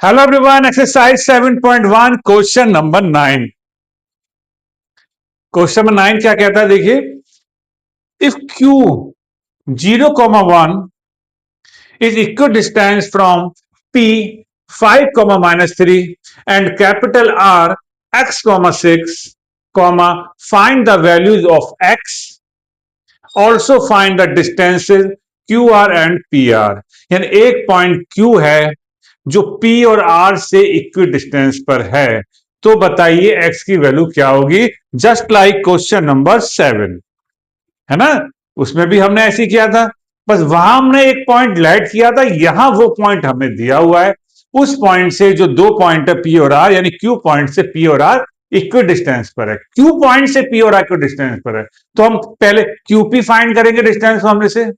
Hello everyone, exercise 7.1 question number 9। Question number 9 क्या कहता है देखिए, if Q 0,1 is equidistant from P 5, -3 and capital R x, 6, find the values of x, also find the distances QR and PR। यानी एक point Q है जो P और R से इक्वी डिस्टेंस पर है, तो बताइए x की वैल्यू क्या होगी। जस्ट लाइक क्वेश्चन नंबर 7 है ना, उसमें भी हमने ऐसे किया था, बस वहां हमने एक पॉइंट लाइट किया था, यहां वो पॉइंट हमें दिया हुआ है। उस पॉइंट से जो दो पॉइंट है P और R, यानी Q पॉइंट से P और R इक्वी डिस्टेंस पर है, Q पॉइंट से P और R इक्वी डिस्टेंस पर है, तो हम पहले QP फाइंड करेंगे डिस्टेंस फॉर्मूले से,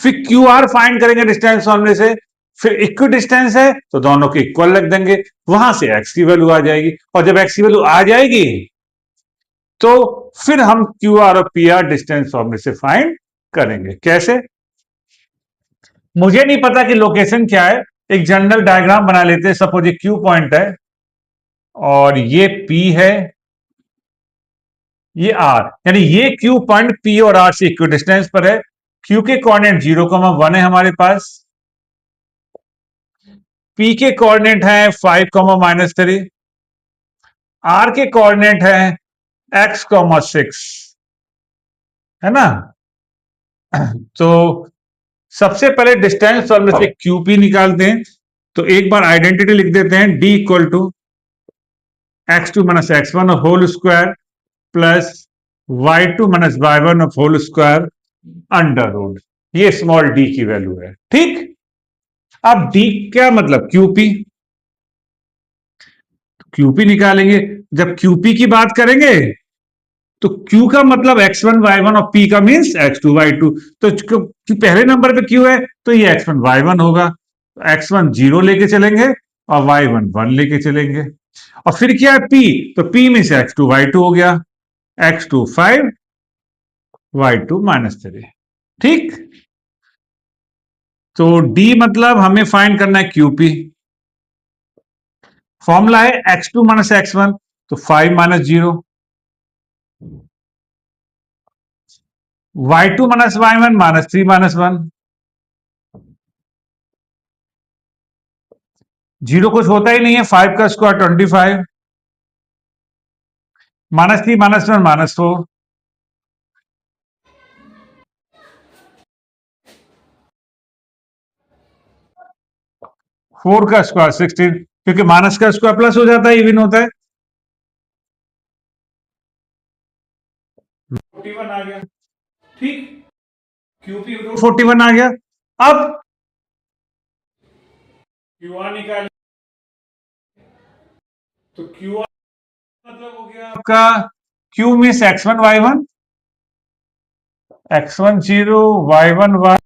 फिर QR फाइंड करेंगे डिस्टेंस फॉर्मूले से, फिर इक्वी डिस्टेंस है तो दोनों के इक्वल रख देंगे, वहां से x की वैल्यू आ जाएगी, और जब x की वैल्यू आ जाएगी तो फिर हम QR और PR डिस्टेंस फॉर्मूले से फाइंड करेंगे। कैसे, मुझे नहीं पता कि लोकेशन क्या है, एक जनरल डायग्राम बना लेते हैं। सपोज ये Q पॉइंट है और ये P है, ये R, यानी ये Q पॉइंट P और R से इक्वी डिस्टेंस पर है। Q के कोऑर्डिनेट 0,1 है हमारे पास, P के कोऑर्डिनेट है 5, -3, R के कोऑर्डिनेट है x, 6, है ना। तो सबसे पहले डिस्टेंस फॉर्मूले से QP निकालते हैं, तो एक बार आइडेंटिटी लिख देते हैं, D equal to x2 - x1 whole square plus y2 - y1 whole square under root, ये स्मॉल d की वैल्यू है। ठीक, अब d क्या मतलब QP, QP निकालेंगे। जब QP की बात करेंगे तो Q का मतलब x1 y1 और P का मीन्स x2 y2, तो पहले नंबर पे Q है तो ये x1 y1 होगा, x1 0 लेके चलेंगे और y1 1 लेके चलेंगे, और फिर क्या है P, तो P में से x2 y2 हो गया, x2 5 y2 -3। ठीक, तो D मतलब हमें फाइंड करना है QP, फॉर्मूला है x2 - x1, तो 5 - 0, y2 - y1 -3 -1, 0 कुछ होता ही नहीं है, 5 का स्क्वायर 25, -3 -1 -4, 4 का स्क्वायर 16, क्योंकि माइनस का स्क्वायर प्लस हो जाता है, इवन होता है, 41 आ गया। ठीक, QP 41 आ गया। अब QR निकाल, तो QR मतलब हो गया आपका Q means x1 y1, x1 0 y1 1,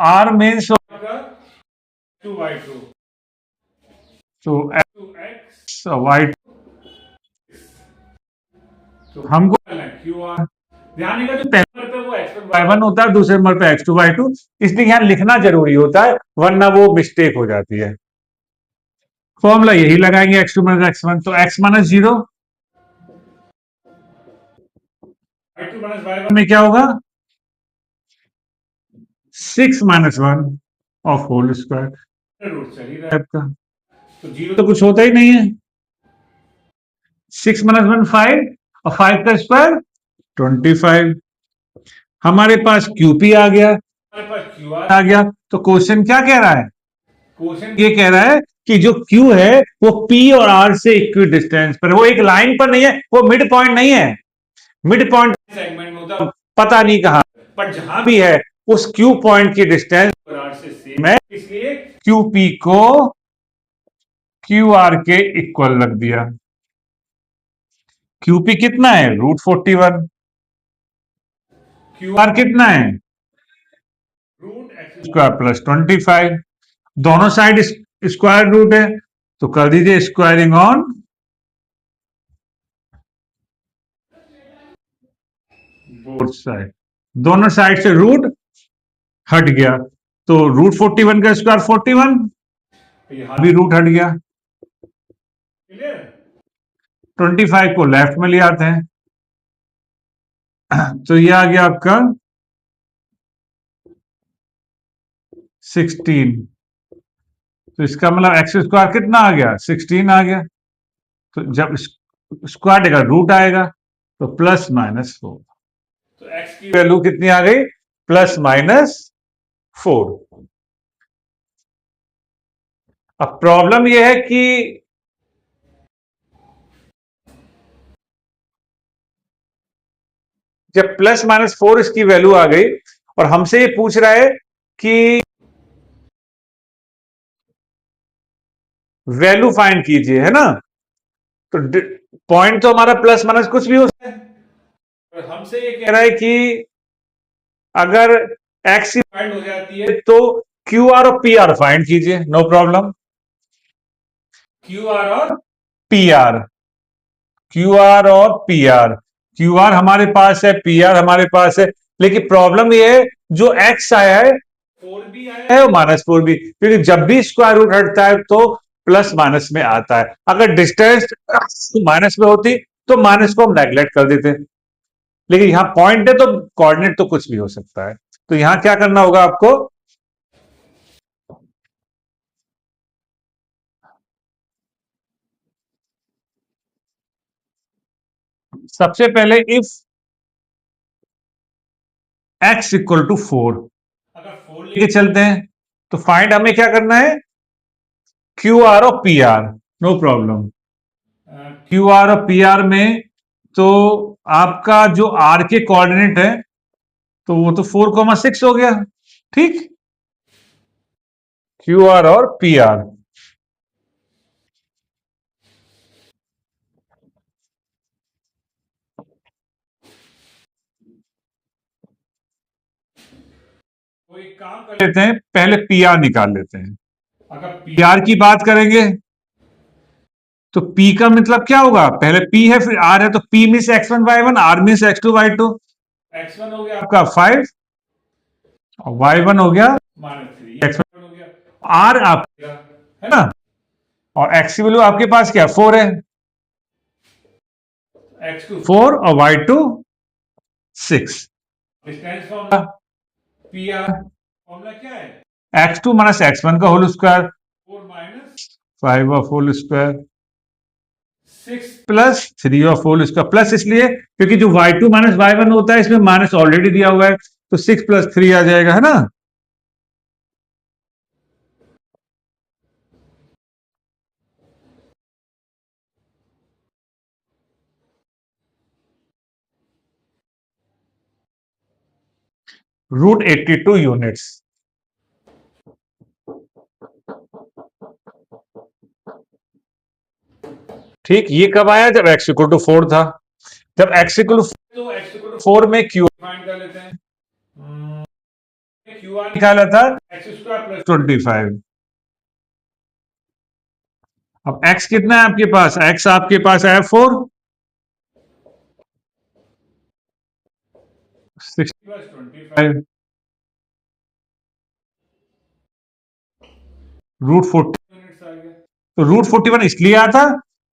R means होगा 2 y2, तो x y2, तो हमको QR ध्यान देगा, जो पहले नंबर पे वो x1 y1 होता है, दूसरे नंबर पे x2 y2, इसलिए यहां लिखना जरूरी होता है, वरना वो मिस्टेक हो जाती है। फॉर्मूला यही लगाएंगे, x2 - x1, तो x - 0 y2 - y1 में क्या होगा 6 - 1 ऑफ होल स्क्वायर, रूट चल ही रहा है आपका, तो 0 तो कुछ होता ही नहीं है, 6 - 1 5 और 5 का स्क्वायर 25, हमारे पास QP आ गया, हमारे पास QR आ गया। तो क्वेश्चन क्या कह रहा है, क्वेश्चन ये कह रहा है कि जो Q है वो P और R से इक्वी डिस्टेंस पर, वो एक लाइन पर नहीं है, वो मिड पॉइंट नहीं है, मिड पॉइंट सेगमेंट में होता पता नहीं कहां, पर जहां भी है उस Q पॉइंट की डिस्टेंस R से सेम है, इसलिए QP को QR के इक्वल रख दिया। QP कितना है √41, QR कितना है √x² प्लस 25, दोनों साइड स्क्वायर रूट है, तो कर दीजिए स्क्वायरिंग ऑन बोथ साइड, दोनों साइड से रूट हट गया, तो √41 का स्क्वायर 41, तो यहां भी रूट हट गया। क्लियर? 25 को लेफ्ट में ले आते हैं तो ये आ गया आपका 16। तो इसका मतलब एक्स स्क्वायर कितना आ गया? 16 आ गया। तो जब स्क्वायर देगा रूट आएगा, तो +-4। तो एक्स की वैल्यू कितनी आ गई? +-4। अब प्रॉब्लम यह है कि जब +-4 इसकी वैल्यू आ गई और हमसे ये पूछ रहा है कि वैल्यू फाइंड कीजिए, है ना? तो पॉइंट तो हमारा प्लस माइनस कुछ भी हो सकता है, और हमसे ये कह रहा है कि अगर एक्स की फाइंड हो जाती है तो क्यू आर और पी आर फाइंड कीजिए। No problem. क्यू आर और पी आर, क्यू आर और पी आर, क्यू आर हमारे पास है, पी आर हमारे पास है, लेकिन प्रॉब्लम ये है जो एक्स आया है 4 भी आया है और -4 भी, क्योंकि जब भी स्क्वायर रूट हटता है तो प्लस माइनस में आता है। अगर डिस्टेंस माइनस में होती तो माइनस को हम नेग्लेक्ट कर देते, लेकिन यहां पॉइंट है तो कोऑर्डिनेट तो कुछ भी हो सकता है। तो यहां क्या करना होगा आपको? सबसे पहले इफ x इक्वल टू 4, अगर 4 लेके चलते हैं तो फाइंड हमें क्या करना है? क्यू आर और P R. No problem. Q R और पी आर में तो आपका जो आर के कोऑर्डिनेट है तो वो तो 4,6 हो गया। ठीक, क्यू आर और पी आर। तो एक काम कर लेते हैं, पहले पी आर निकाल लेते हैं। अगर पी आर की बात करेंगे तो P का मतलब क्या होगा? पहले P है फिर R है, तो P means x1 y1, R means x2 y2। x1 हो गया आपका 5 और y1 हो गया -3, x1 हो गया। R आपका है ना, और x की वैल्यू आपके पास क्या 4 है, x2 4 और y2 6। Distance formula P R formula क्या है? x2 माइनस x1 का whole square, 4 minus 5 of whole square, 6 plus 3 of whole square. Plus इसलिए क्योंकि जो y2 माइनस y1 होता है इसमें माइनस ऑलरेडी दिया हुआ है, तो 6 + 3 आ जाएगा, है ना। √82 यूनिट्स। ठीक, ये कब आया? जब x इक्वल टू 4 था। जब x इक्वल टू 4 में q फाइंड कर लेते हैं। क्यू आर निकाला था x² + 25। अब x कितना है आपके पास? x आपके पास आया 4, 60 + 25 √40। तो √41 इसलिए आया था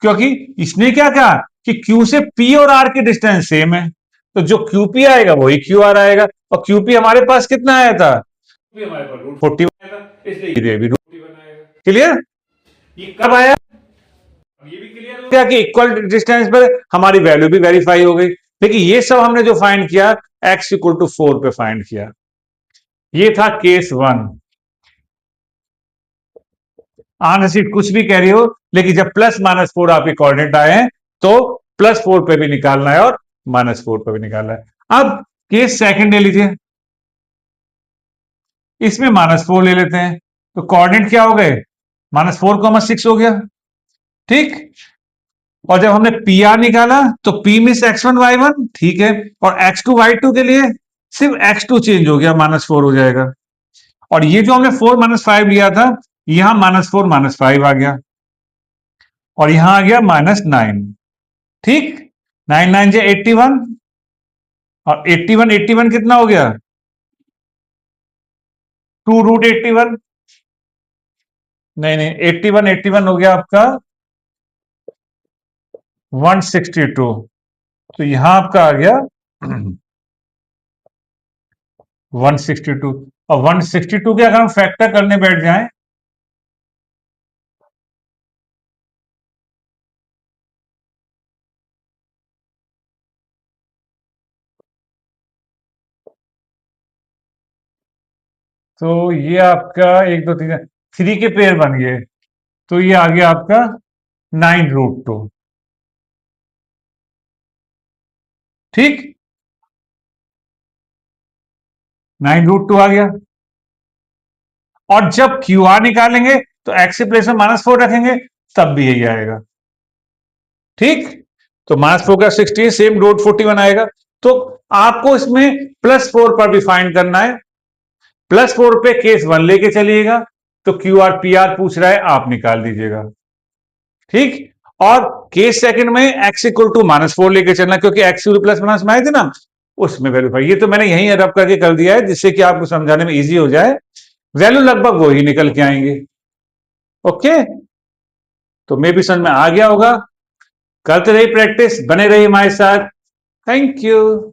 क्योंकि इसने क्या कहा कि Q से P और R की डिस्टेंस सेम है, तो जो QP आएगा वही QR आएगा, और QP हमारे पास कितना आया था? हमारे पास √41 आया था, इसलिए ये भी √41 आएगा। क्लियर? ये कब आया? ये भी क्लियर हो गया कि इक्वल डिस्टेंस पर हमारी वैल्यू भी वेरीफाई हो गई। देखिए ये सब हमने जो फाइंड किया x इक्वल टू 4 पे फाइंड किया। ये था केस 1। आंसर शीट कुछ भी कह रही हो, लेकिन जब +-4 आपके कोऑर्डिनेट आए हैं तो +4 पे भी निकालना है और -4 पे भी निकालना है। अब केस सेकंड ले लीजिए, इसमें -4 ले लेते हैं, तो कोऑर्डिनेट क्या हो गए? -4,6 हो गया। ठीक, और जब हमने पी आर निकाला तो P मीन्स x1 y1, ठीक है, और x2 y2 के लिए सिर्फ x2 चेंज हो गया, -4 हो जाएगा। और ये जो हमने 4 - 5 लिया था, यहां -4 -5 आ गया, और यहां आ गया -9। ठीक, 9 9 जे 81, और 81 81 कितना हो गया? 2 √81। नहीं नहीं, 81 81 हो गया आपका 162। तो यहां आपका आ गया 162। और 162 के अगर हम फैक्टर करने बैठ जाएं, तो ये आपका 1 2 3 3 के पेयर बन गए। तो ये आ गया आपका 9√2। ठीक, 9√2 आ गया। और जब क्यू आर निकालेंगे तो एक्स की प्लेस में -4 रखेंगे, तब भी यही आएगा। ठीक, तो -4 का 16 सेम √41 आएगा। तो आपको इसमें +4 पर भी फाइंड करना है। +4 पे केस 1 लेके चलिएगा, तो क्यू आर पी आर पूछ रहा है, आप निकाल दीजिएगा। ठीक, और केस सेकंड में x इक्वल टू -4 लेके चलना, क्योंकि x प्लस माइनस में आए थे ना, उसमें वेरीफाई। ये तो मैंने यहीं अडॉप्ट करके कर दिया है, जिससे कि आपको समझाने में इजी हो जाए। वैल्यू लगभग वही निकल के आएंगे। ओके, तो मे भी समझ में आ गया होगा। करते रहिए प्रैक्टिस, बने रहिए हमारे साथ। Thank you.